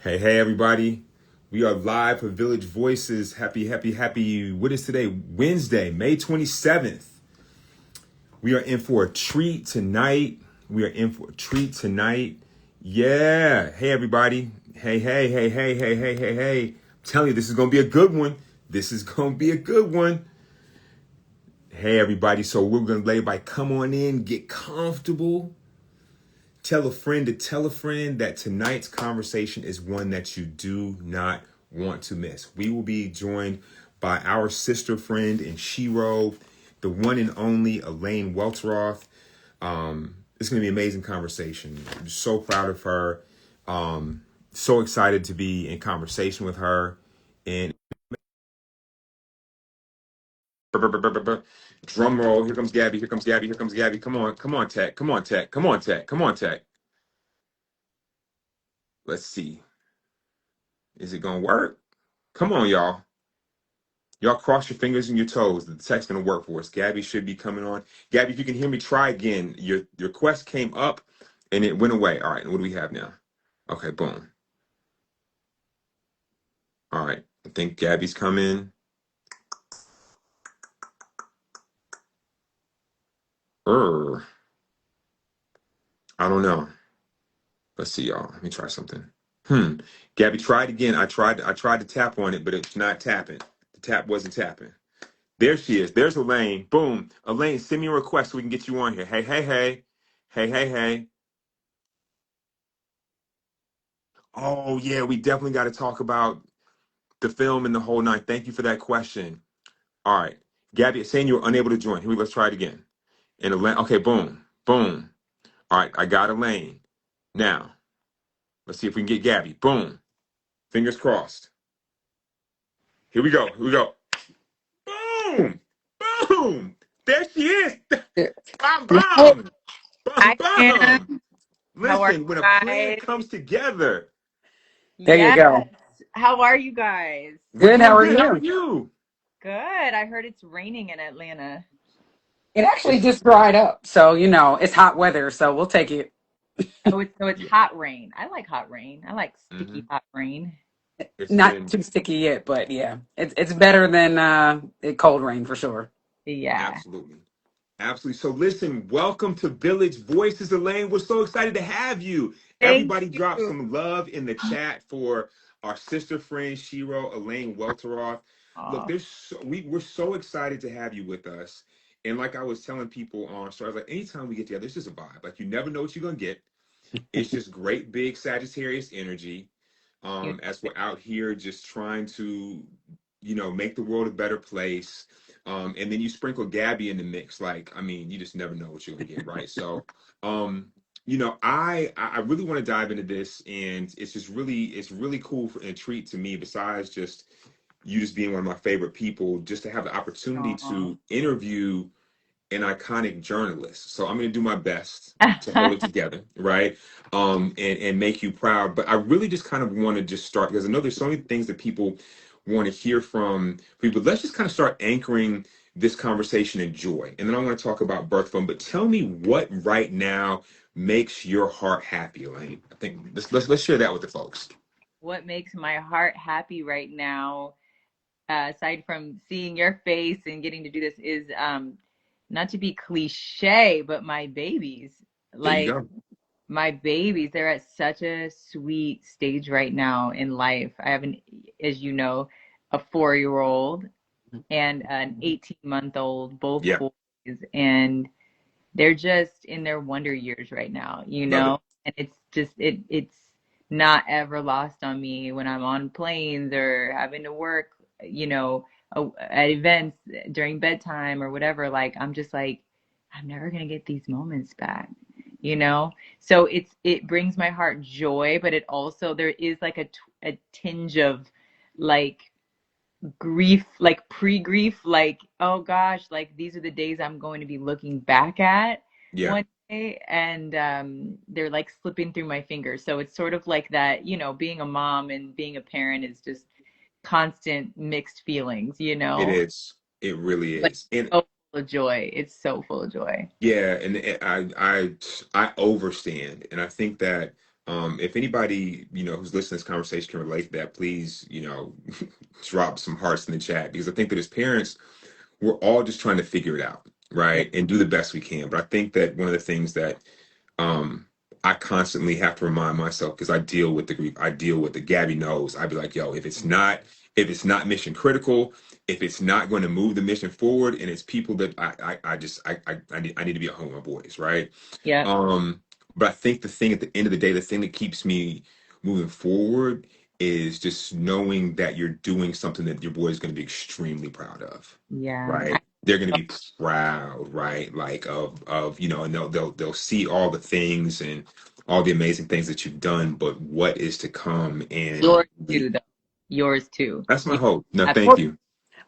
Hey, hey, everybody. We are live for Village Voices. Happy. What is today? Wednesday, May 27th. We are in for a treat tonight. Yeah. Hey, everybody. Hey. I'm telling you, this is going to be a good one. Hey, everybody. So we're going to lay by. Come on in, get comfortable. Tell a friend to tell a friend that tonight's conversation is one that you do not want to miss. We will be joined by our sister friend in Shiro, the one and only Elaine Welteroth. It's going to be an amazing conversation. I'm so proud of her. So excited to be in conversation with her. And drum roll. Here comes Gabby. Come on, Tech. Let's see. Is it going to work? Come on, y'all. Y'all cross your fingers and your toes. The tech's gonna work for us. Gabby should be coming on. Gabby, if you can hear me, try again. Your quest came up and it went away. All right, and what do we have now? Okay, boom. All right. I think Gabby's coming. I don't know. Let's see, y'all. Let me try something. Gabby, try it again. I tried to tap on it, but it's not tapping. The tap wasn't tapping. There she is. There's Elaine. Boom. Elaine, send me a request so we can get you on here. Hey. Hey. Oh yeah, we definitely got to talk about the film and the whole nine. Thank you for that question. All right, Gabby, it's saying you were unable to join. Here we let's try it again. And Elaine, okay, boom. All right, I got Elaine. Now let's see if we can get Gabby. Boom. Fingers crossed. Here we go. Boom, boom. There she is. Bam, Hey, bam, Hi, Anna. bam. How are Listen, when a you plan guys? comes together, there you Yes. go. How are you guys? we're Good. How doing are good. How are you? you? Good. I heard it's raining in Atlanta. It actually It's just dried up, so it's hot weather, so we'll take it. So it's yeah. hot rain. I like hot rain. I like hmm sticky hot rain. It's Not been too sticky yet, but yeah, it's better than cold rain for sure. Yeah. absolutely. Absolutely. So listen, welcome to Village Voices, Elaine. We're so excited to have you. Thank Everybody drop you. some love in the chat for our sister friend, Shiro, Elaine Welteroth. Look, Oh, we're so excited to have you with us. And like I was telling people on, so I was like, anytime we get together, it's just a vibe. Like you never know what you're gonna get. It's just great big Sagittarius energy. you As we're out here just trying to, make the world a better place. And then you sprinkle Gabby in the mix. Like, I mean, you just never know what you're gonna get, right? So, I really want to dive into this, and it's really cool and a treat to me. Besides just you just being one of my favorite people, just to have the opportunity know. to interview an iconic journalist. So I'm going to do my best to hold it together, right? And make you proud. But I really just kind of want to just start because I know there's so many things that people want to hear from people. Let's just kind of start anchoring this conversation in joy. And then I want to talk about birth fund. But tell me what right now makes your heart happy, Elaine. I think let's share that with the folks. What makes my heart happy right now, aside from seeing your face and getting to do this, is not to be cliche, but my babies. There you Like, go. my babies, they're at such a sweet stage right now in life. I have as you know, a 4-year-old and an 18-month-old, both Yeah, boys, and they're just in their wonder years right now, love it. And it's just it's not ever lost on me when I'm on planes or having to work, at events during bedtime or whatever. Like I'm just like, I'm never gonna get these moments back, you know? So it brings my heart joy, but it also there is like a tinge of like grief, like pre-grief, like, oh gosh, like these are the days I'm going to be looking back at Yeah. one day, and they're like slipping through my fingers. So it's sort of like that, being a mom and being a parent is just constant mixed feelings. It is. It really But is. And so full of joy. It's so full of joy. yeah, and I overstand, and I think that If anybody, who's listening to this conversation can relate to that, please, drop some hearts in the chat, because I think that as parents, we're all just trying to figure it out, Yeah. right? And do the best we can. But I think that one of the things that um I constantly have to remind myself, because I deal with the grief, I deal with the Gabby knows. I'd be like, yo, if it's not mission critical, if it's not going to move the mission forward, and it's people that I need to be at home with my boys, right? Yep. Um, but I think the thing at the end of the day, the thing that keeps me moving forward is just knowing that you're doing something that your boy is going to be extremely proud of, Yeah. right? They're going to be proud, right? Like of and they'll see all the things and all the amazing things that you've done, but what is to come, and Yours too, though. Yours too. that's my You hope. No, have thank you.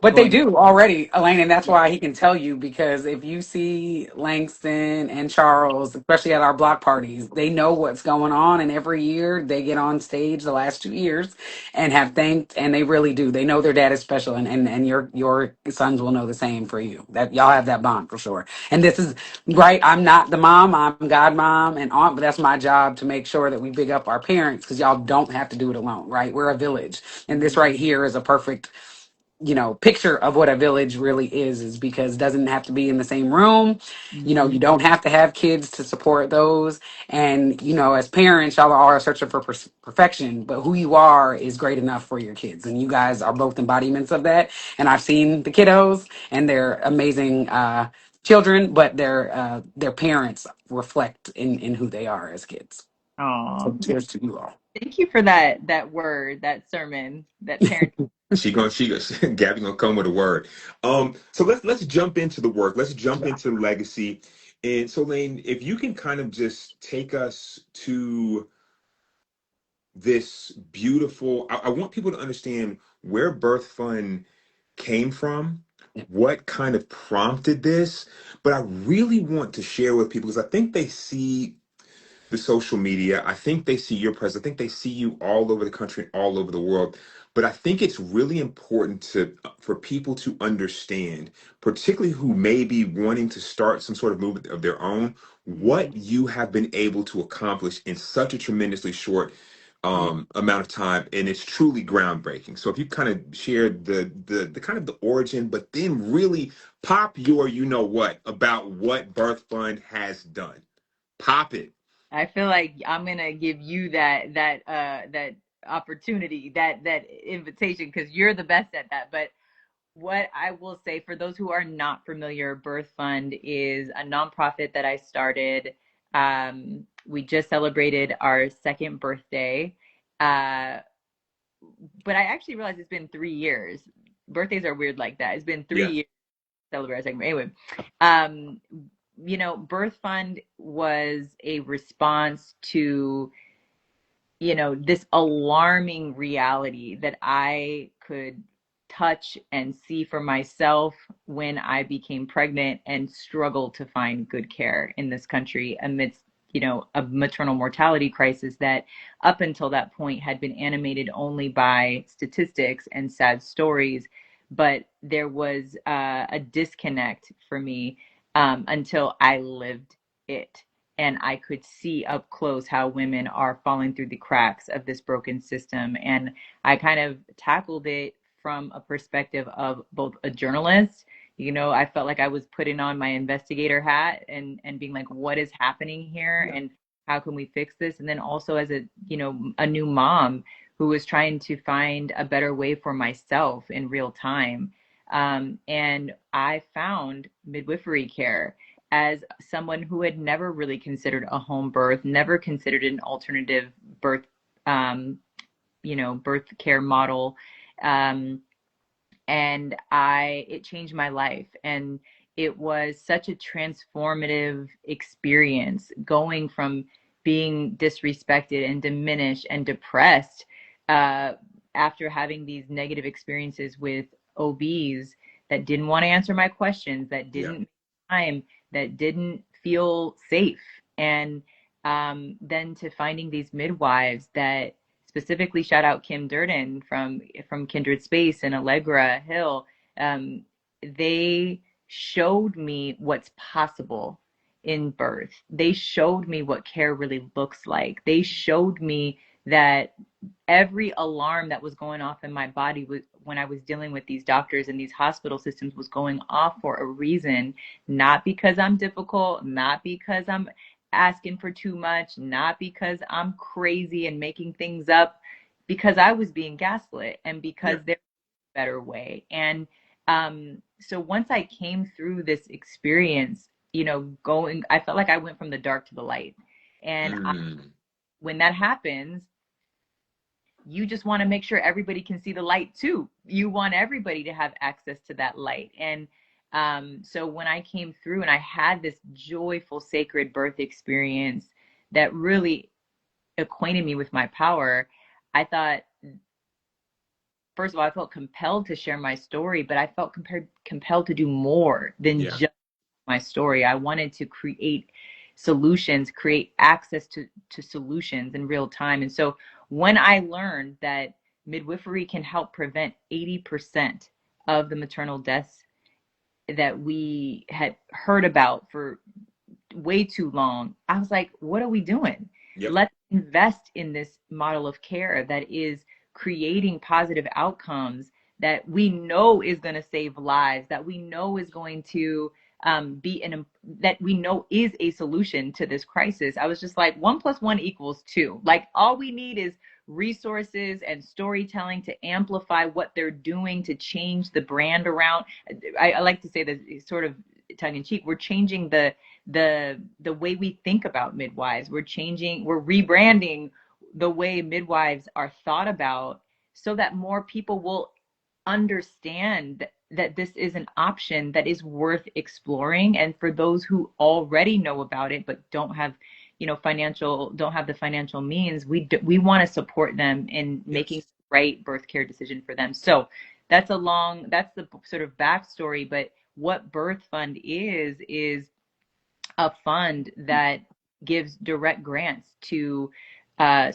But they going. do already, Elaine, and that's Yeah. why he can tell you, because if you see Langston and Charles, especially at our block parties, they know what's going on, and every year they get on stage the last 2 years and have thanked, and they really do. They know their dad is special, and your sons will know the same for you. That y'all have that bond for sure. And this is right. I'm not the mom, I'm godmom and aunt, but that's my job to make sure that we big up our parents, because y'all don't have to do it alone, right? We're a village. And this right here is a perfect picture of what a village really is because it doesn't have to be in the same room. Mhm. You don't have to have kids to support those. And, as parents, y'all are all searching for perfection, but who you are is great enough for your kids. And you guys are both embodiments of that. And I've seen the kiddos, and they're amazing, children, but their parents reflect in who they are as kids. So Aw. cheers to you all. Thank you for that word, that sermon, that parent. Gabby gonna come with a word. So let's jump into the work. Let's jump into legacy. And so, Lane, if you can kind of just take us to this beautiful. I want people to understand where Birth Fund came from, what kind of prompted this. But I really want to share with people, because I think they see the social media. I think they see your presence. I think they see you all over the country, all over the world. But I think it's really important for people to understand, particularly who may be wanting to start some sort of movement of their own, what you have been able to accomplish in such a tremendously short amount of time, and it's truly groundbreaking. So if you kind of share the kind of the origin, but then really pop your what about what Birth Fund has done. Pop it. I feel like I'm gonna give you that opportunity, that invitation, because you're the best at that. But what I will say for those who are not familiar, Birth Fund is a nonprofit that I started. We just celebrated our second birthday. Uh, but I actually realized it's been 3 years. Birthdays are weird like that. It's been three Yeah. years to celebrate our second. Anyway, um, Birth Fund was a response to this alarming reality that I could touch and see for myself when I became pregnant and struggled to find good care in this country amidst, a maternal mortality crisis that up until that point had been animated only by statistics and sad stories. But there was a disconnect for me until I lived it, and I could see up close how women are falling through the cracks of this broken system. And I kind of tackled it from a perspective of both a journalist. I felt like I was putting on my investigator hat and being like, what is happening here? Yeah. And how can we fix this? And then also as a new mom who was trying to find a better way for myself in real time. And I found midwifery care as someone who had never really considered a home birth, never considered an alternative birth, birth care model. Um, and it changed my life. And it was such a transformative experience going from being disrespected and diminished and depressed uh, after having these negative experiences with OBs that didn't want to answer my questions, that Yeah. didn't time, that didn't feel safe. And then to finding these midwives that specifically shout out Kim Durden from Kindred Space and Allegra Hill. They showed me what's possible. in birth. They showed me what care really looks like. They showed me that every alarm that was going off in my body was, when I was dealing with these doctors and these hospital systems, was going off for a reason, not because I'm difficult, not because I'm asking for too much, not because I'm crazy and making things up, because I was being gaslit and Yeah. because there's a better way. And so once I came through this experience, going, I felt like I went from the dark to the light. And when that happens, you just want to make sure everybody can see the light too. You want everybody to have access to that light. And so when I came through and I had this joyful, sacred birth experience that really acquainted me with my power, I thought, first of all, I felt compelled to share my story, but I felt compelled to do more than just my story. I wanted to create solutions, create access to solutions in real time. And so when I learned that midwifery can help prevent 80% of the maternal deaths that we had heard about for way too long, I was like, what are we doing? Yep. Let's invest in this model of care that is creating positive outcomes, that we know is going to save lives, that we know is going to that we know is a solution to this crisis. I was just like, 1+1=2. Like, all we need is resources and storytelling to amplify what they're doing, to change the brand around. I like to say that, sort of tongue in cheek, we're changing the way we think about midwives. We're rebranding the way midwives are thought about, so that more people will understand that this is an option that is worth exploring. And for those who already know about it but don't have the financial means, we want to support them in making the right birth care decision for them. So that's the sort of backstory. But what Birth Fund is a fund that gives direct grants to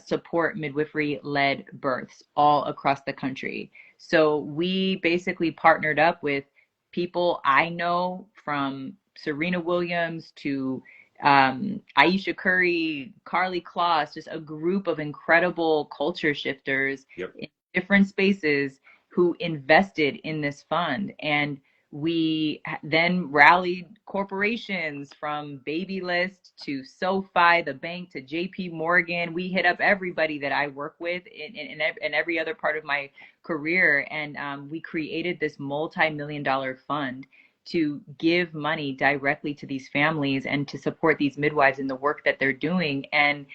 support midwifery-led births all across the country. So we basically partnered up with people I know, from Serena Williams to Aisha Curry, Carly Kloss, just a group of incredible culture shifters in different spaces who invested in this fund. And we then rallied corporations from Babylist to SoFi, the bank, to JP Morgan. We hit up everybody that I work with in every other part of my career. And we created this multi-million-dollar fund to give money directly to these families and to support these midwives in the work that they're doing. And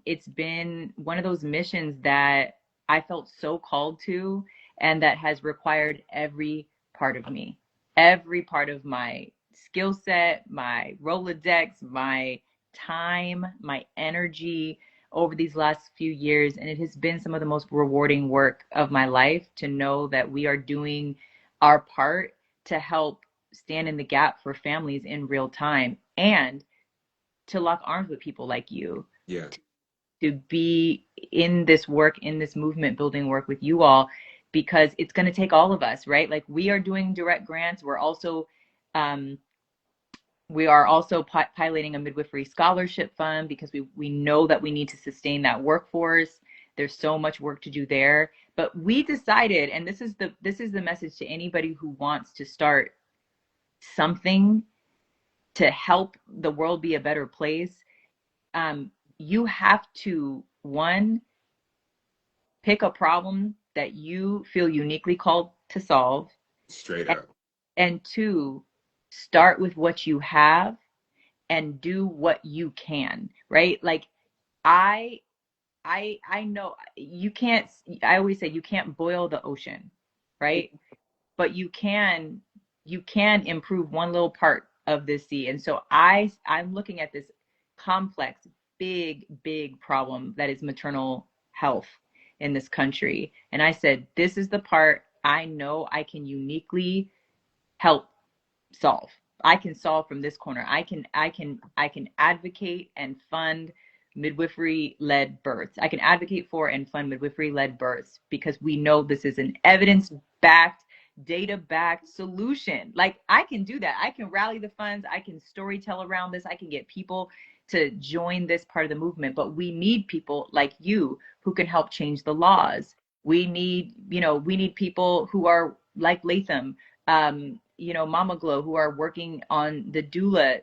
it's been one of those missions that I felt so called to, and that has required every part of me, every part of my skill set, my Rolodex, my time, my energy over these last few years. And it has been some of the most rewarding work of my life to know that we are doing our part to help stand in the gap for families in real time, and to lock arms with people like you. Yeah. To be in this work, in this movement building work with you all, because it's going to take all of us, right? Like, we are doing direct grants. We're also piloting a midwifery scholarship fund, because we know that we need to sustain that workforce. There's so much work to do there. But we decided, and this is the message to anybody who wants to start something to help the world be a better place. You have to, one, pick a problem that you feel uniquely called to solve. Straight up. And two, start with what you have and do what you can, right? Like, I know you can't, I always say you can't boil the ocean, right? But you can improve one little part of the sea. And so I'm looking at this complex, big problem that is maternal health in this country. And I said, this is the part I know I can uniquely help solve. I can solve from this corner. I can advocate and fund midwifery-led births. I can advocate for and fund midwifery-led births, because we know this is an evidence-backed, data-backed solution. Like, I can do that. I can rally the funds. I can storytell around this. I can get people to join this part of the movement. But we need people like you who can help change the laws. We need people who are like Latham, Mama Glow, who are working on the doula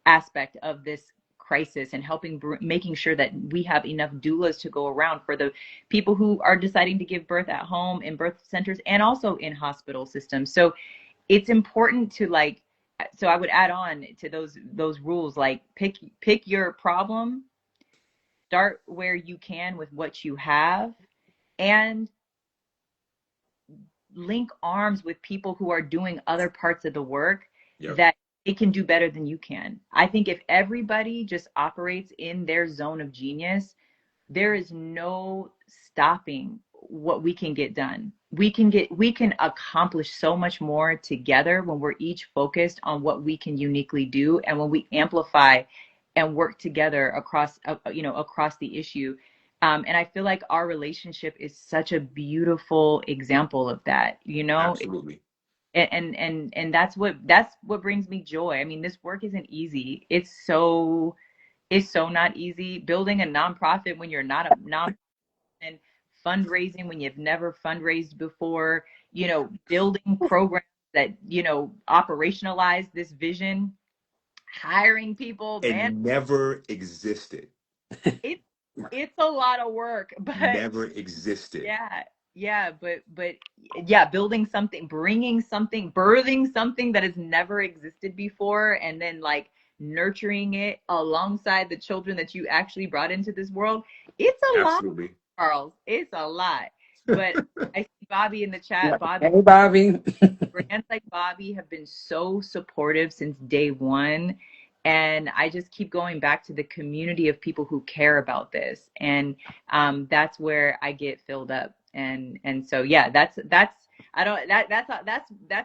aspect of this crisis and helping making sure that we have enough doulas to go around for the people who are deciding to give birth at home in birth centers and also in hospital systems. So it's important to so I would add on to those rules, like pick your problem, start where you can with what you have, and link arms with people who are doing other parts of the work Yep. that they can do better than you can. I think if everybody just operates in their zone of genius, there is no stopping what we can get done. We can accomplish so much more together when we're each focused on what we can uniquely do, and when we amplify and work together across the issue. And I feel like our relationship is such a beautiful example of that, Absolutely. and that's what brings me joy. I mean, this work isn't easy. It's so not easy building a nonprofit when you're not a nonprofit, and fundraising when you've never fundraised before, building programs that, operationalize this vision, hiring people, man. And never existed. It's it's a lot of work, but Never existed. but yeah, building something, birthing something that has never existed before, and then like nurturing it alongside the children that you actually brought into this world. It's a lot, Absolutely. Charles. It's a lot. But I see Bobby in the chat. Bobby, Hey, Bobby. brands like Bobby have been so supportive since day one. And I just keep going back to the community of people who care about this. And that's where I get filled up. And so, yeah, that's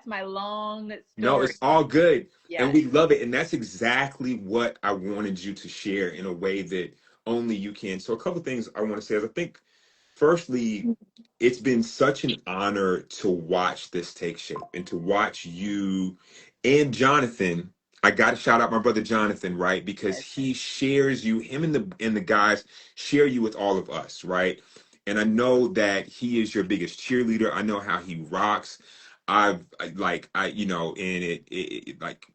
my long No, story. it's all good. And Yeah. we love it. And that's exactly what I wanted you to share in a way that only you can. So a couple things I want to say is I think firstly, it's been such an honor to watch this take shape and to watch you and Jonathan. I got to shout out my brother Jonathan, right? Because he shares you, him and the guys share you with all of us, right? And I know that he is your biggest cheerleader. I know how he rocks. And like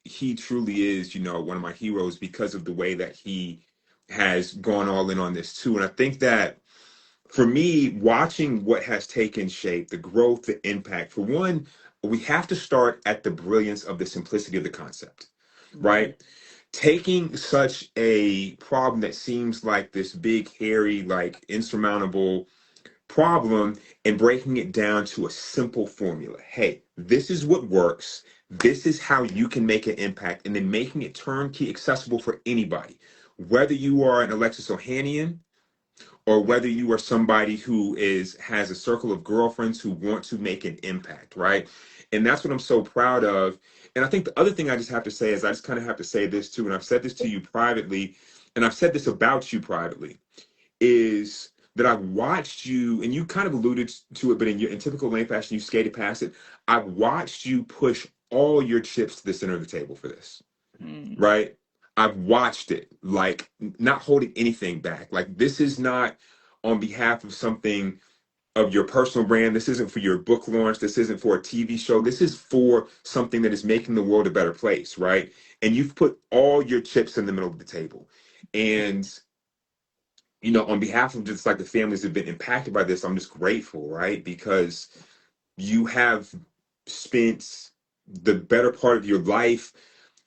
he truly is, one of my heroes because of the way that he has gone all in on this too. And I think that for me, watching what has taken shape, the growth, the impact, for one, we have to start at the brilliance of the simplicity of the concept, Mhm. right? Taking such a problem that seems like this big, hairy, like insurmountable problem and breaking it down to a simple formula. Hey, this is what works. This is how you can make an impact, and then making it turnkey accessible for anybody, whether you are an Alexis Ohanian or whether you are somebody who has a circle of girlfriends who want to make an impact, right? And that's what I'm so proud of. And I think the other thing I just have to say is I just kind of have to say this too, and I've said this to you privately, and I've said this about you privately, is that I've watched you, and you kind of alluded to it, but in typical Elaine fashion, you skated past it. I've watched you push all your chips to the center of the table for this, Mm. right? I've watched it, like not holding anything back. Like this is not on behalf of something of your personal brand. This isn't for your book launch. This isn't for a TV show. This is for something that is making the world a better place, right? And you've put all your chips in the middle of the table. And on behalf of just like the families that have been impacted by this, I'm just grateful, right? Because you have spent the better part of your life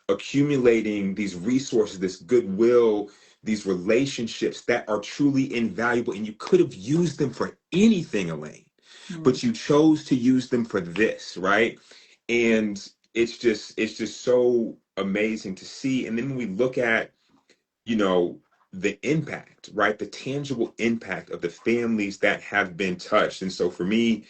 accumulating these resources, this goodwill, these relationships that are truly invaluable. And you could have used them for anything, Elaine, Mm. but you chose to use them for this, right? And it's just so amazing to see. And then when we look at, you know, the impact, right? The tangible impact of the families that have been touched. And so for me,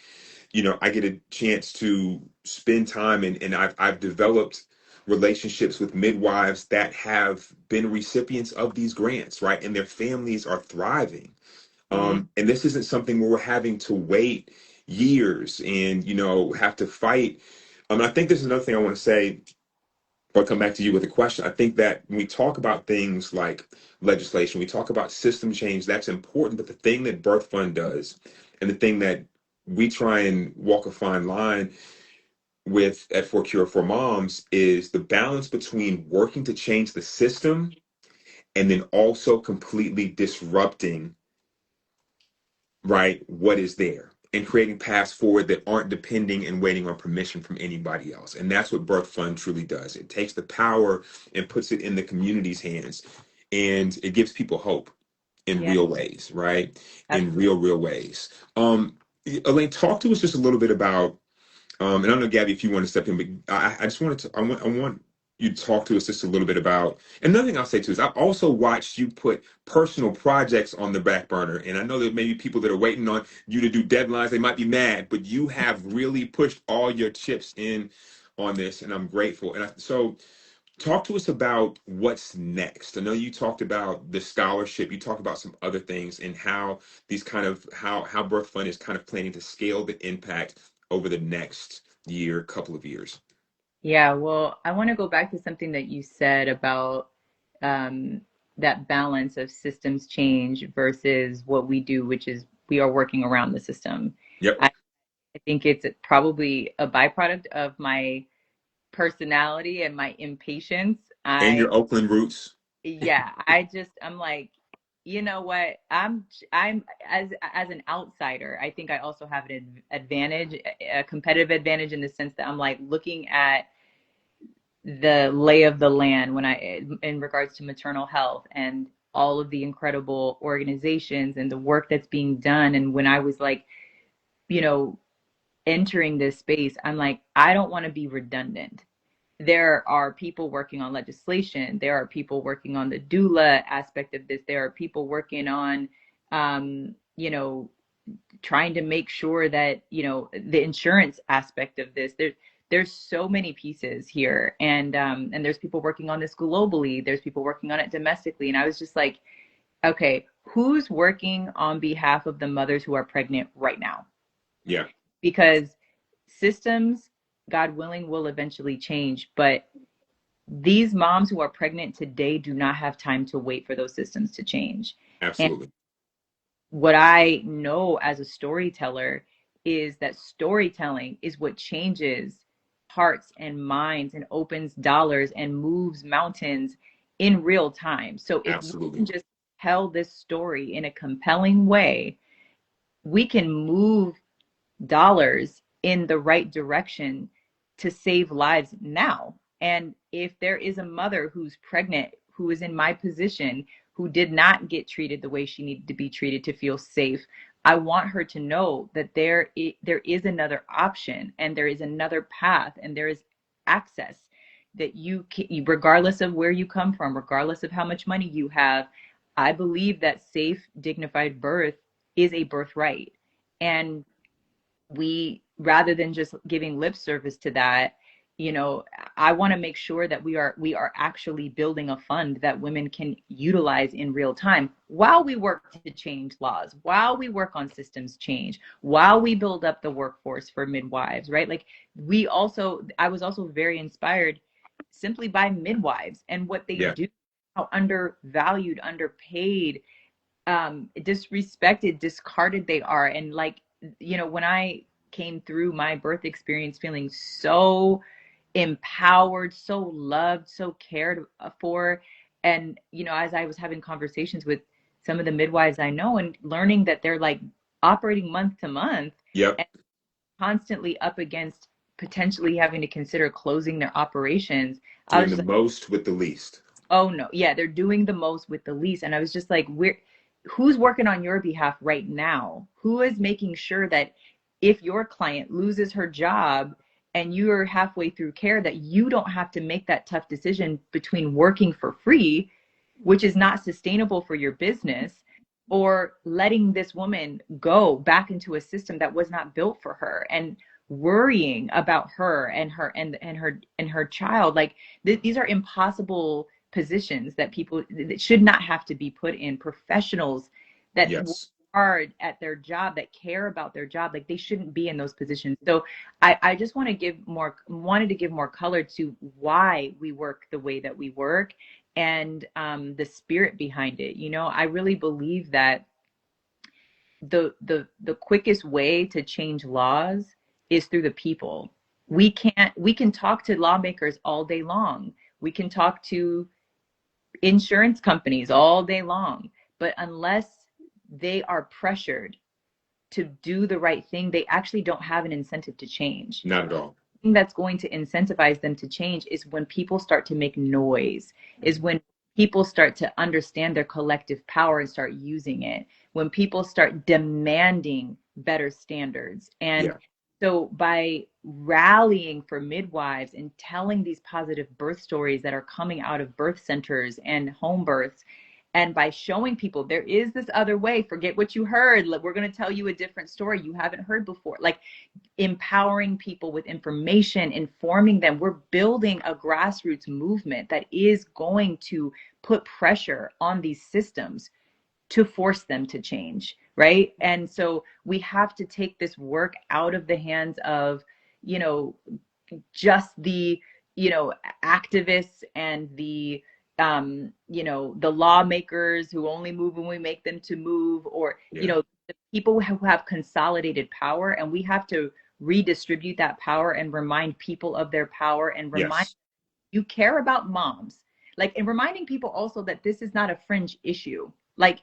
I get a chance to spend time and I've developed relationships with midwives that have been recipients of these grants, right? And their families are thriving. Mm. And this isn't something where we're having to wait, years and, have to fight. I think there's another thing I want to say. I'll come back to you with a question. I think that when we talk about things like legislation, we talk about system change, that's important. But the thing that Birth Fund does, and the thing that we try and walk a fine line with at 4Kira4Moms is the balance between working to change the system and then also completely disrupting, right, what is there and creating paths forward that aren't depending and waiting on permission from anybody else. And that's what Birth Fund truly does. It takes the power and puts it in the community's hands, and it gives people hope in Yeah, real ways, right? In absolutely. real ways. Elaine, talk to us just a little bit about and I don't know, Gabby, if you want to step in, but I just wanted to, I want you to talk to us just a little bit about, and another thing I'll say too is I've also watched you put personal projects on the back burner. And I know there may be people that are waiting on you to do deadlines. They might be mad, but you have really pushed all your chips in on this, and I'm grateful. So talk to us about what's next. I know you talked about the scholarship, you talked about some other things and how these kind of how Birth Fund is kind of planning to scale the impact over the next year, couple of years. Yeah, well, I want to go back to something that you said about um, that balance of systems change versus what we do, which is we are working around the system. Yep. I, I think it's probably a byproduct of my personality and my impatience. And your Oakland roots. Yeah, I'm like, you know what? I'm as an outsider, I think I also have an advantage, a competitive advantage in the sense that I'm like looking at the lay of the land when in regards to maternal health and all of the incredible organizations and the work that's being done. And when I was like, you know, entering this space, I'm like, I don't want to be redundant. There are people working on legislation. There are people working on the doula aspect of this. There are people working on, you know, trying to make sure that, you know, the insurance aspect of this. There's so many pieces here, and there's people working on this globally. There's people working on it domestically, and I was just like, okay, who's working on behalf of the mothers who are pregnant right now? Yeah, Because systems, God willing, will eventually change, but these moms who are pregnant today do not have time to wait for those systems to change. And absolutely. what I know as a storyteller is that storytelling is what changes hearts and minds and opens dollars and moves mountains in real time. So if we can Absolutely. just tell this story in a compelling way, we can move dollars in the right direction to save lives now. And if there is a mother who's pregnant, who is in my position, who did not get treated the way she needed to be treated to feel safe, I want her to know that there is another option and there is another path and there is access that you can, regardless of where you come from, regardless of how much money you have. I believe that safe, dignified birth is a birthright. And we, rather than just giving lip service to that, you know, I want to make sure that we are actually building a fund that women can utilize in real time while we work to change laws, while we work on systems change, while we build up the workforce for midwives, right? Like, I was also very inspired simply by midwives and what they Yeah. do, how undervalued, underpaid, disrespected, discarded they are. And like, you know, when I came through my birth experience feeling so empowered, so loved, so cared for, and you know, as I was having conversations with some of the midwives I know and learning that they're like operating month to month Yep. and constantly up against potentially having to consider closing their operations, I Doing was the just, most with the least. oh no, yeah, they're doing the most with the least. And I was just like, who's working on your behalf right now? Who is making sure that if your client loses her job and you're halfway through care, that you don't have to make that tough decision between working for free, which is not sustainable for your business, or letting this woman go back into a system that was not built for her, and worrying about her and her child. Like, these are impossible positions that people that should not have to be put in. Professionals that Yes. hard at their job, that care about their job, like they shouldn't be in those positions. So I just wanted to give more color to why we work the way that we work, and the spirit behind it. I really believe that the quickest way to change laws is through the people. We can talk to lawmakers all day long. We can talk to insurance companies all day long, but unless they are pressured to do the right thing, they actually don't have an incentive to change. Not at all. The thing that's going to incentivize them to change is when people start to make noise, is when people start to understand their collective power and start using it, when people start demanding better standards. And Yeah. so by rallying for midwives and telling these positive birth stories that are coming out of birth centers and home births, and by showing people there is this other way, forget what you heard, we're going to tell you a different story you haven't heard before, like empowering people with information, informing them, we're building a grassroots movement that is going to put pressure on these systems to force them to change, right? And so we have to take this work out of the hands of, just the, activists and the lawmakers who only move when we make them to move, or, Yeah. the people who have consolidated power, and we have to redistribute that power and remind people of their power and remind Yes. you care about moms, like, and reminding people also that this is not a fringe issue. Like,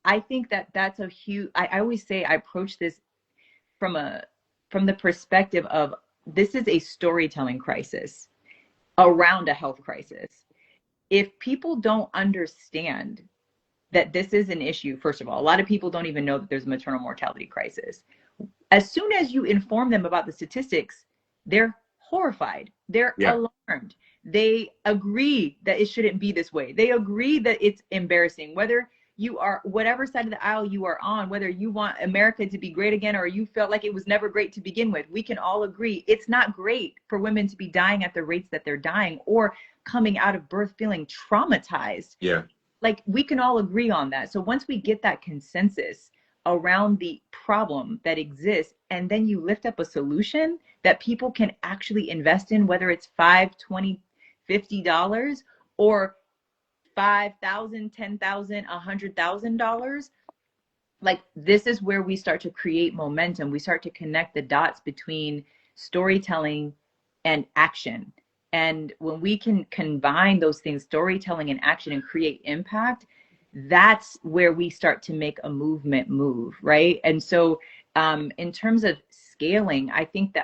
I think that that's a huge, I always say I approach this from the perspective of, this is a storytelling crisis around a health crisis. If people don't understand that this is an issue, first of all, a lot of people don't even know that there's a maternal mortality crisis. As soon as you inform them about the statistics, they're horrified. They're Yeah. alarmed. They agree that it shouldn't be this way. They agree that it's embarrassing. Whether you are, whatever side of the aisle you are on, whether you want America to be great again or you felt like it was never great to begin with, we can all agree it's not great for women to be dying at the rates that they're dying, or coming out of birth feeling traumatized. Yeah. Like, we can all agree on that. So once we get that consensus around the problem that exists, and then you lift up a solution that people can actually invest in, whether it's $5, $20, $50, or 5,000, 10,000, $100,000, like, this is where we start to create momentum. We start to connect the dots between storytelling and action. And when we can combine those things, storytelling and action, and create impact, that's where we start to make a movement move, right? And so in terms of scaling, I think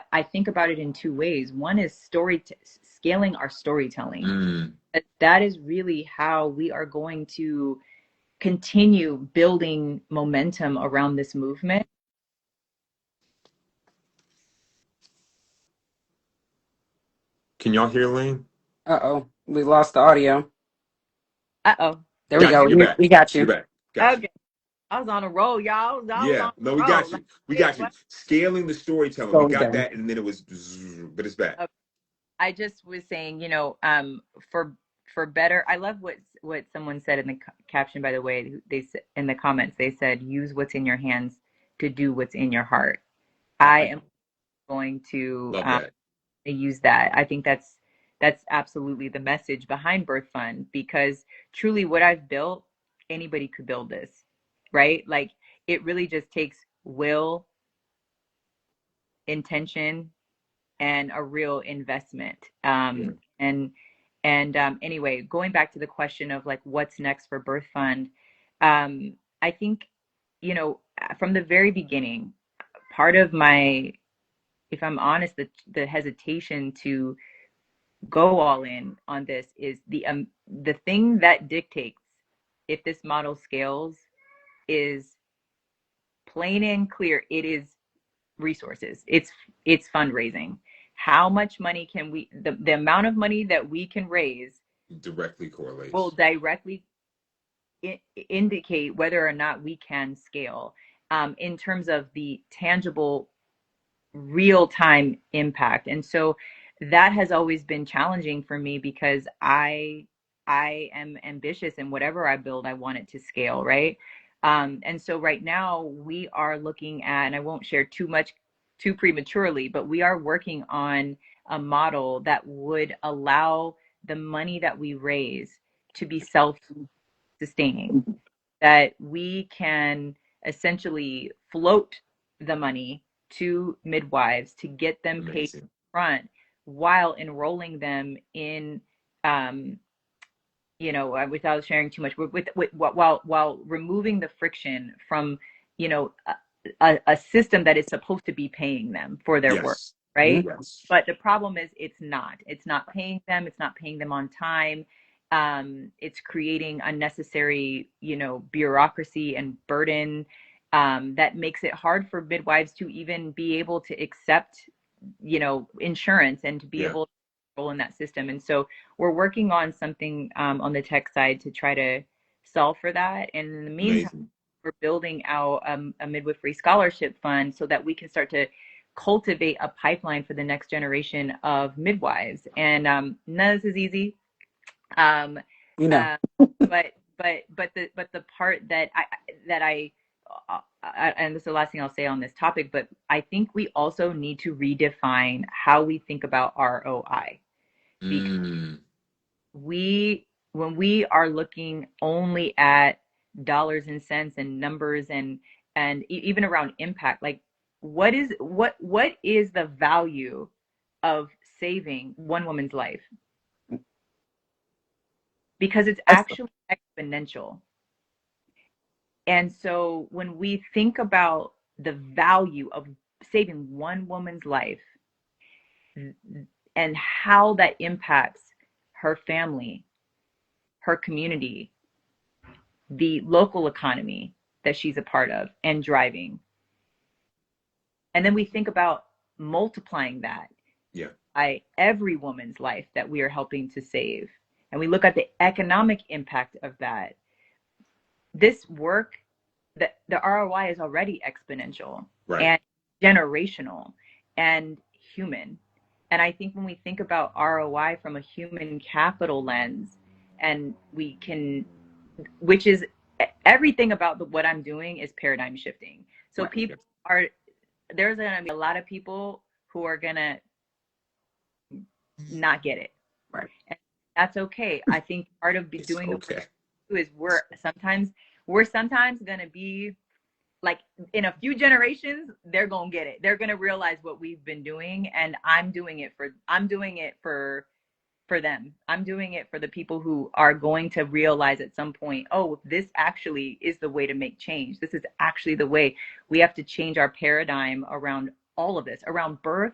about it in two ways. One is scaling our storytelling. Mm. That is really how we are going to continue building momentum around this movement. Can y'all hear Elaine? Uh-oh, we lost the audio. Uh-oh. There we Got go. you. You're back. We got You're you. back. Got you. Okay. I was on a roll, y'all. I was Yeah. on No, a we roll. got Like, you. We wait, got you. what? Scaling the storytelling. We got Storytelling. that, and then it was, but it's back. Okay. I just was saying, for better, I love what someone said in the caption, by the way. They said in the comments, they said, use what's in your hands to do what's in your heart. I am going to Love that. use that. I think that's absolutely the message behind Birth Fund, because truly what I've built, anybody could build this, right? Like, it really just takes will, intention, and a real investment. Yeah. And anyway, going back to the question of, like, what's next for Birth Fund, I think, from the very beginning, part of my, if I'm honest, the hesitation to go all in on this is the thing that dictates if this model scales is plain and clear. It is resources. It's fundraising. How much money can we, the amount of money that we can raise Directly will correlates. directly indicate whether or not we can scale, in terms of the tangible real time impact. And so that has always been challenging for me, because I am ambitious, and whatever I build, I want it to scale, right? And so right now we are looking at, and I won't share too much too prematurely, but we are working on a model that would allow the money that we raise to be self-sustaining, that we can essentially float the money to midwives to get them paid Amazing. front while enrolling them in um, without sharing too much, while removing the friction from, you know, a system that is supposed to be paying them for their work, Yes. right? Yes. But the problem is it's not paying them. It's not paying them on time. It's creating unnecessary, bureaucracy and burden that makes it hard for midwives to even be able to accept, insurance and to be Yeah. able to roll in that system. And so we're working on something on the tech side to try to solve for that. And in the meantime, Amazing. we're building out a midwifery scholarship fund so that we can start to cultivate a pipeline for the next generation of midwives. And none of this is easy. Um, You know, uh, but the part and this is the last thing I'll say on this topic, but I think we also need to redefine how we think about ROI, because Mm. when we are looking only at dollars and cents and numbers and even around impact, like what is the value of saving one woman's life, because it's that's actually exponential. And so when we think about the value of saving one woman's life and how that impacts her family, her community, the local economy that she's a part of and driving. And then we think about multiplying that Yeah. by every woman's life that we are helping to save. And we look at the economic impact of that. This work, the ROI is already exponential Right. and generational and human. And I think when we think about ROI from a human capital lens, and we can, which is everything about what I'm doing is paradigm shifting. So Right. people are, there's going to be a lot of people who are going to not get it. right. And that's okay. I think part of It's doing the work okay. is we're sometimes going to be like, in a few generations they're going to get it. They're going to realize what we've been doing, and I'm doing it for them. I'm doing it for the people who are going to realize at some point, oh, this actually is the way to make change. This is actually the way. We have to change our paradigm around all of this, around birth,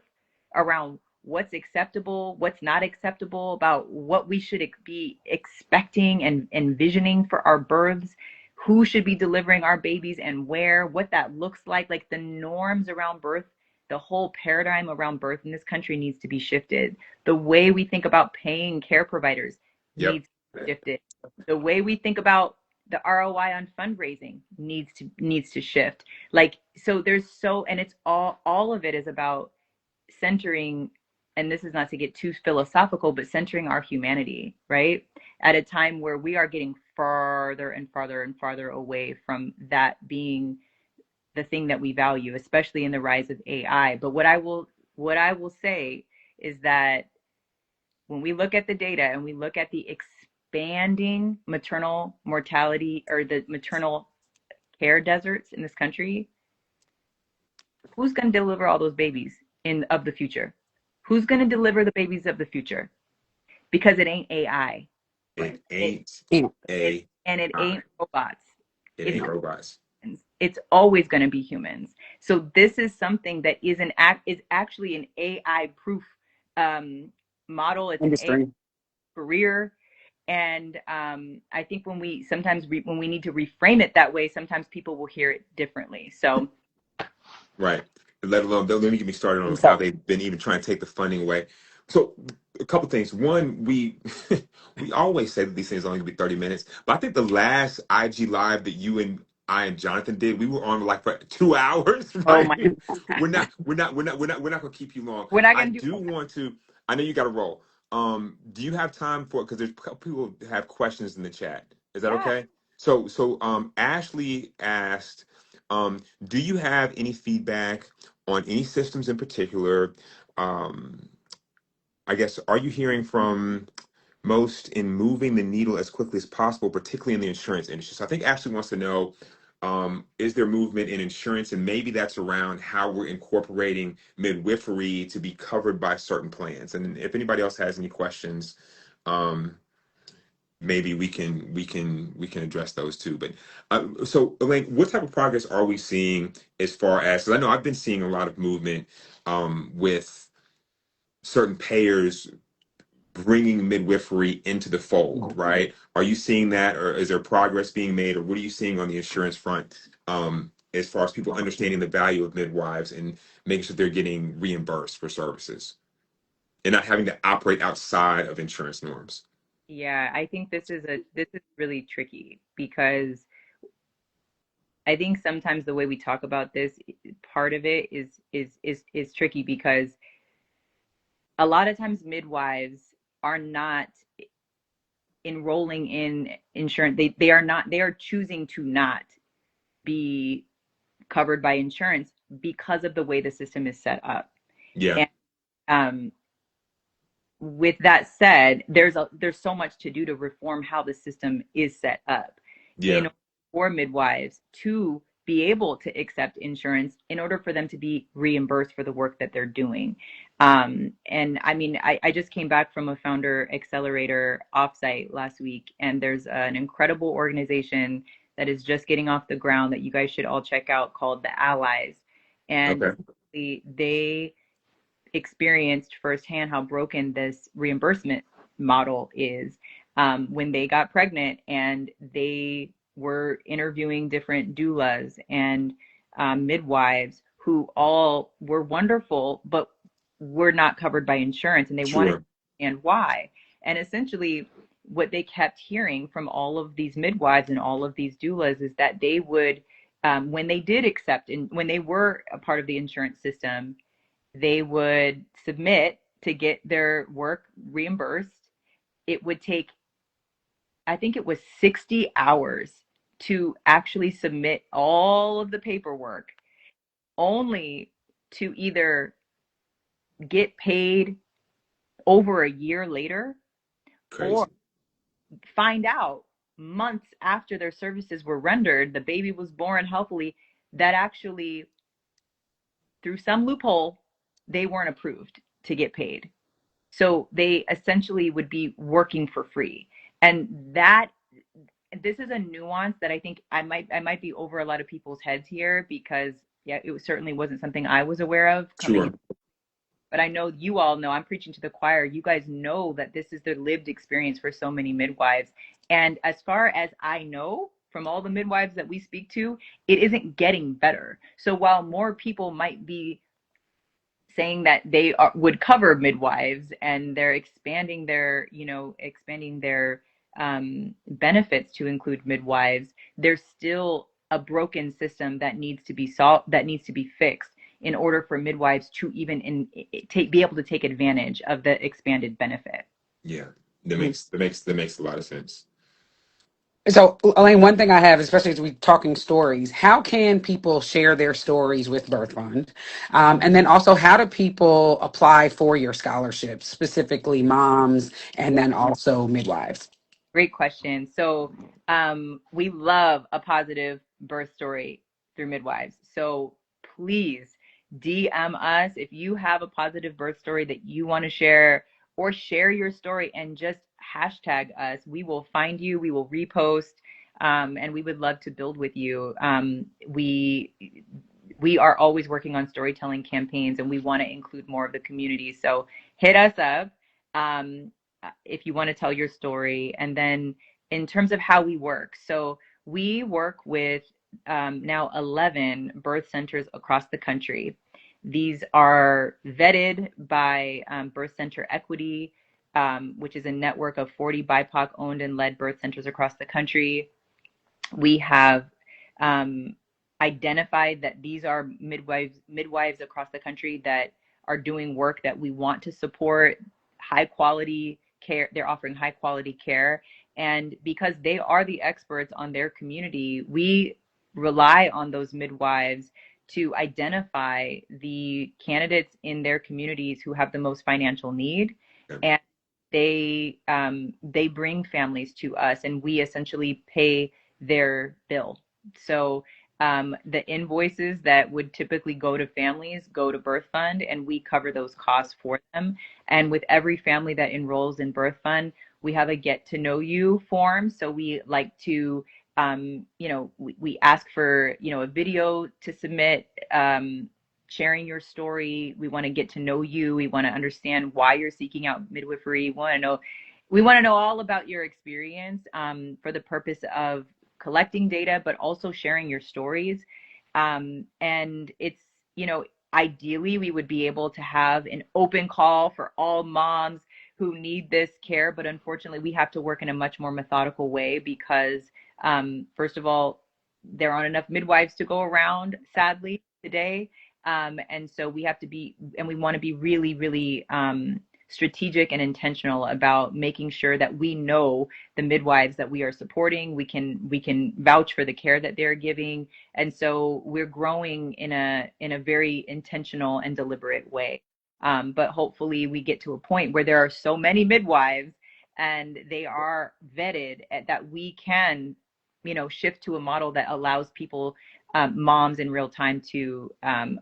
around what's acceptable, what's not acceptable, about what we should be expecting and envisioning for our births, who should be delivering our babies and where, what that looks like the norms around birth. The whole paradigm around birth in this country needs to be shifted. The way we think about paying care providers Yep. needs to be shifted. The way we think about the ROI on fundraising needs to shift. Like, so and it's all of it is about centering, and this is not to get too philosophical, but centering our humanity, right? At a time where we are getting farther and farther and farther away from that being the thing that we value, especially in the rise of AI. But what I will say is that when we look at the data and we look at the expanding maternal mortality, or the maternal care deserts in this country, who's going to deliver all those babies in of the future? Who's going to deliver the babies of the future? Because it ain't AI. It It ain't You it and it AI. ain't robots. It It's ain't robots. humans. It's always going to be humans. So this is something that is actually an AI proof um, model. It's an AI industry. career. And I think when we need to reframe it that way, sometimes people will hear it differently. So Right. Let alone, let me get me started on how So, they've been even trying to take the funding away. So a couple things. One, we we always say that these things are only gonna be 30 minutes, but I think the last IG live that you and I and Jonathan did, we were on like for 2 hours, oh right? my, We're not gonna keep you long. we're not I going to do. do want to, I know you gotta roll. Do you have time for, because there's a couple people that have questions in the chat. Is that Yeah, okay? So Ashley asked, do you have any feedback on any systems in particular? Um, I guess, are you hearing from most in moving the needle as quickly as possible, particularly in the insurance industry? So I think Ashley wants to know, is there movement in insurance? And maybe that's around how we're incorporating midwifery to be covered by certain plans. And if anybody else has any questions, um, maybe we can address those too. But so Elaine, what type of progress are we seeing as far as? Because I know I've been seeing a lot of movement with certain payers bringing midwifery into the fold, right? Are you seeing that, or is there progress being made, or what are you seeing on the insurance front, as far as people understanding the value of midwives and making sure they're getting reimbursed for services and not having to operate outside of insurance norms? Yeah, I think this is really tricky because I think sometimes the way we talk about this, part of it is tricky because a lot of times midwives are not enrolling in insurance. They are not, they are choosing to not be covered by insurance because of the way the system is set up. Yeah, And um, with that said, there's so much to do to reform how the system is set up in yeah, order for midwives to be able to accept insurance in order for them to be reimbursed for the work that they're doing. And I mean, I just came back from a founder accelerator offsite last week, and there's an incredible organization that is just getting off the ground that you guys should all check out called the Allies. And okay, essentially, they experienced firsthand how broken this reimbursement model is when they got pregnant, and they were interviewing different doulas and midwives who all were wonderful but were not covered by insurance, and they wanted to sure, understand why. And essentially what they kept hearing from all of these midwives and all of these doulas is that they would when they did accept and when they were a part of the insurance system, they would submit to get their work reimbursed. It would take, I think it was 60 hours to actually submit all of the paperwork, only to either get paid over a year later or crazy, find out months after their services were rendered, the baby was born healthily, that actually, through some loophole, they weren't approved to get paid. So they essentially would be working for free. And that this is a nuance that I think I might be over a lot of people's heads here, because yeah, it certainly wasn't something I was aware of coming in. sure, But I know you all know, I'm preaching to the choir. You guys know that this is the lived experience for so many midwives. And as far as I know, from all the midwives that we speak to, it isn't getting better. So while more people might be saying that would cover midwives, and they're expanding their, expanding their benefits to include midwives, there's still a broken system that needs to be solved, that needs to be fixed in order for midwives to even be able to take advantage of the expanded benefit. yeah. That makes a lot of sense. So, Elaine, one thing I have, especially as we talking stories, how can people share their stories with Birth Fund? And then also, how do people apply for your scholarships, specifically moms and then also midwives? Great question. So, we love a positive birth story through midwives. So please DM us if you have a positive birth story that you want to share, or share your story and just hashtag us. We will find you, we will repost, and we would love to build with you. We are always working on storytelling campaigns, and we want to include more of the community. So hit us up. If you want to tell your story. And then in terms of how we work, so we work with now 11 birth centers across the country. These are vetted by Birth Center Equity, which is a network of 40 BIPOC owned and led birth centers across the country. We have identified that these are midwives across the country that are doing work that we want to support, high quality care. They're offering high quality care, And because they are the experts on their community, we rely on those midwives to identify the candidates in their communities who have the most financial need. Yeah. And they bring families to us, and we essentially pay their bill. So the invoices that would typically go to families go to Birth Fund, and we cover those costs for them. And with every family that enrolls in Birth Fund, we have a get to know you form. So we like to, we ask for, a video to submit, sharing your story. We want to get to know you. We want to understand why you're seeking out midwifery. We want to know all about your experience, for the purpose of collecting data, but also sharing your stories. And it's, ideally we would be able to have an open call for all moms who need this care, but unfortunately we have to work in a much more methodical way because, first of all, there aren't enough midwives to go around, sadly, today. And so we have to be, and we want to be really, really strategic and intentional about making sure that we know the midwives that we are supporting. We can vouch for the care that they're giving. And so we're growing in a very intentional and deliberate way. But hopefully we get to a point where there are so many midwives and they are vetted that we can, shift to a model that allows people, moms in real time, to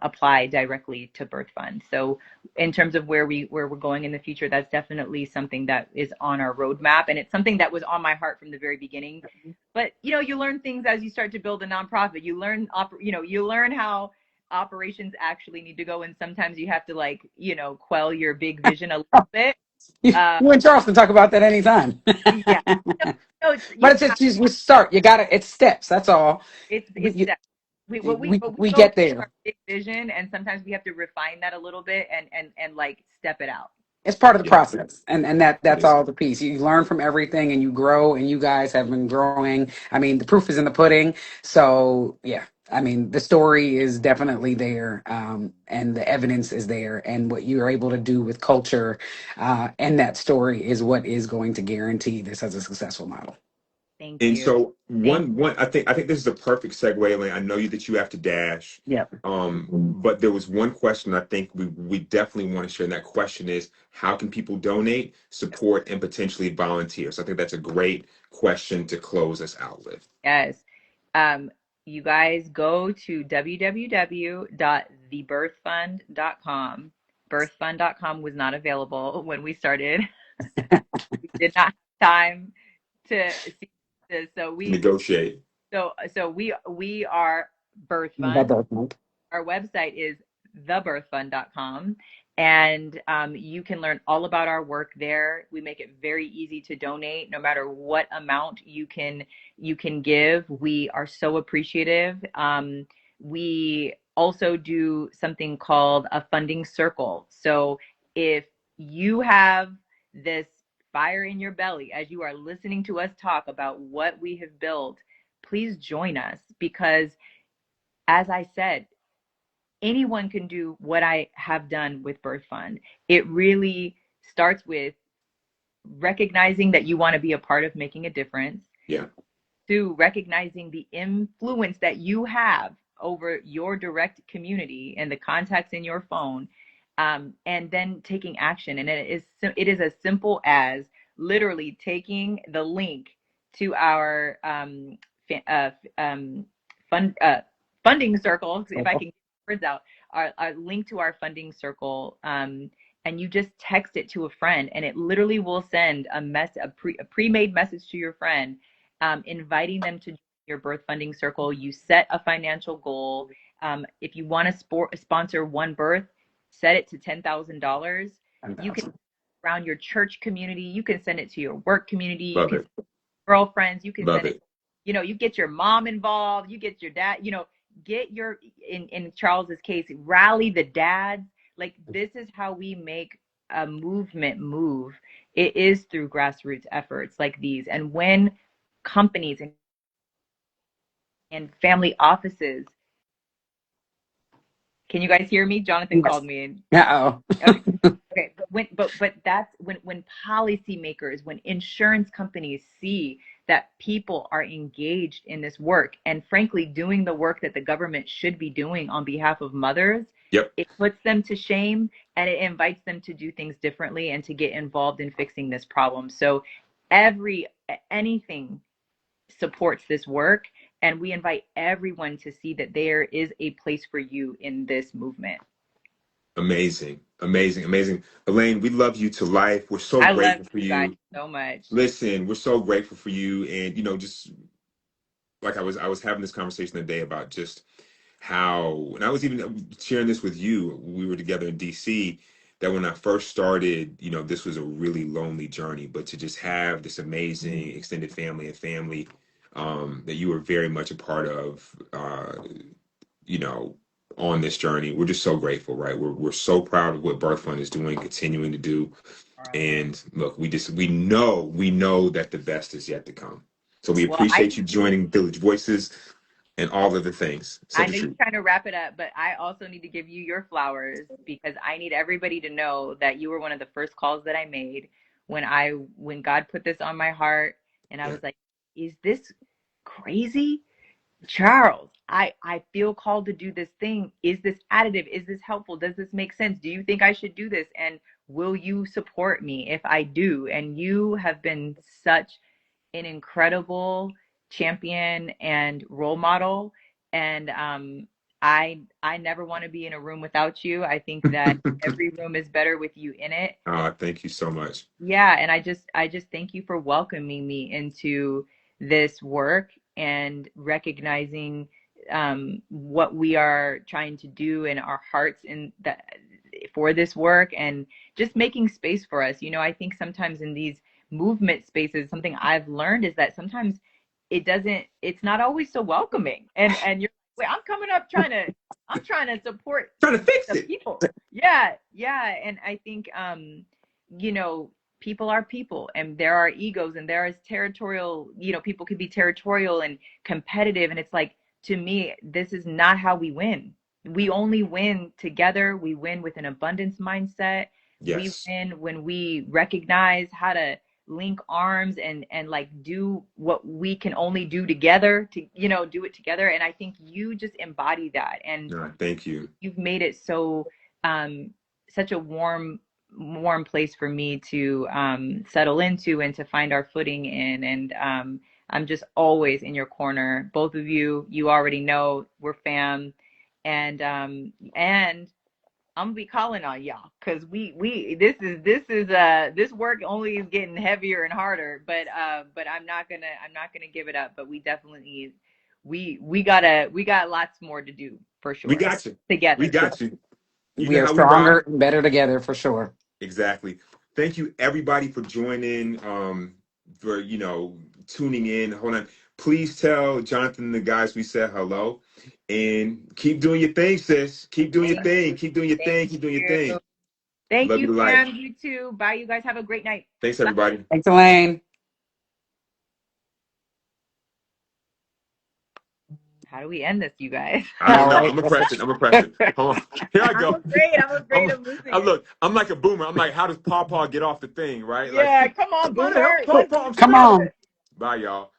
apply directly to Birth Fund. So in terms of where we're going in the future, that's definitely something that is on our roadmap, and it's something that was on my heart from the very beginning. But you learn things as you start to build a nonprofit. You learn you learn how operations actually need to go, and sometimes you have to quell your big vision a little bit. You and Charles can talk about that anytime. Yeah. No, But it's just you start. You got it's steps. That's all. it's You, steps. We we go get there. our big vision, and sometimes we have to refine that a little bit and like step it out. It's part of the Yeah. process, and It that's is. all the piece. You learn from everything, and you grow. And you guys have been growing. I mean, the proof is in the pudding. So yeah, I mean, the story is definitely there, and the evidence is there. And what you are able to do with culture, and that story is what is going to guarantee this as a successful model. Thank And you. so Thank one I think this is a perfect segue, Elaine. I know that you have to dash. Yep. But there was one question I think we definitely want to share, and that question is how can people donate, support, and potentially volunteer? So I think that's a great question to close us out with. Yes. Um, you guys go to www.thebirthfund.com. Birthfund.com was not available when we started. We did not have time to see this. Negotiate. We are Birth Fund. Our website is thebirthfund.com, and you can learn all about our work there. We make it very easy to donate, no matter what amount you can give. We are so appreciative. We also do something called a funding circle. So if you have this fire in your belly as you are listening to us talk about what we have built, please join us, because as I said, anyone can do what I have done with Birth Fund. It really starts with recognizing that you want to be a part of making a difference, Yeah. to recognizing the influence that you have over your direct community and the contacts in your phone, and then taking action. And it is as simple as literally taking the link to our fund funding circle, if I can get words out, our link to our funding circle. And you just text it to a friend, and it literally will send a pre-made message to your friend, inviting them to your birth funding circle. You set a financial goal. If you want to sponsor one birth, set it to $10,000. You can around your church community. You can send it to your work community. Love You it. can girlfriends. You can Love send it. it. You get your mom involved. You get your dad. Get your in Charles's case, rally the dads. Like, this is how we make a movement move. It is through grassroots efforts like these. And when companies and family offices. Can you guys hear me? Jonathan called me. Uh-oh. Okay. Okay. but that's when policymakers, when insurance companies see that people are engaged in this work and frankly doing the work that the government should be doing on behalf of mothers, Yep. it puts them to shame and it invites them to do things differently and to get involved in fixing this problem. So anything supports this work, and we invite everyone to see that there is a place for you in this movement. Amazing, amazing, amazing. Elaine, we love you to life. We're so I love grateful for you guys you. so much. Listen, we're so grateful for you. And, just like I was having this conversation today about just how, and I was even sharing this with you. We were together in DC, that when I first started, this was a really lonely journey, but to just have this amazing extended family and family that you were very much a part of, you know, on this journey. We're just so grateful, right? We're so proud of what Birth Fund is doing, continuing to do. And look, we know that the best is yet to come. So we Well, I appreciate you joining Village Voices and all of the things. I Said the know you're truth. trying to wrap it up, but I also need to give you your flowers because I need everybody to know that you were one of the first calls that I made when God put this on my heart and I Yeah. was like, is this crazy? Charles, I feel called to do this thing. Is this additive? Is this helpful? Does this make sense? Do you think I should do this? And will you support me if I do? And you have been such an incredible champion and role model. And I never want to be in a room without you. I think that every room is better with you in it. Thank you so much. Yeah, and I just thank you for welcoming me into this work and recognizing what we are trying to do in our hearts in that for this work and just making space for us. I think sometimes in these movement spaces, something I've learned is that sometimes it's not always so welcoming. And you're wait, I'm trying to support Trying to fix the it. people. Yeah, yeah. And I think you know, people are people and there are egos and there is territorial, people can be territorial and competitive. And it's like, to me, this is not how we win. We only win together. We win with an abundance mindset. We Yes. win when we recognize how to link arms and like do what we can only do together to, do it together. And I think you just embody that. And No, thank you. you've made it so such a warm place for me to settle into and to find our footing in. And I'm just always in your corner. Both of you already know we're fam, and I'm gonna be calling on y'all because we this work only is getting heavier and harder. But I'm not gonna give it up. But we definitely we got lots more to do for We sure got you. We together. got you. You We know are how we rock. stronger and better together for sure. Exactly. Thank you everybody for joining, for tuning in. Hold on. Please tell Jonathan and the guys we said hello. And keep doing your thing, sis. Keep doing your Thank thing. Keep doing your thank thing. Keep doing your you. thing. Thank Love you you, to life. fam. You too. Bye, you guys. Have a great night. Thanks, Bye. everybody. Thanks, Elaine. How do we end this, you guys? I don't All know. right. I'm gonna press it. I'm gonna press it. Hold on. Here I I'm go. afraid. I'm afraid of losing it. Look, I'm like a boomer. I'm like, how does Paw Paw get off the thing, right? Like, Yeah, come on, somebody help boomer. Paw Let's Paw. I'm do Come stuck. on. it. Bye, y'all.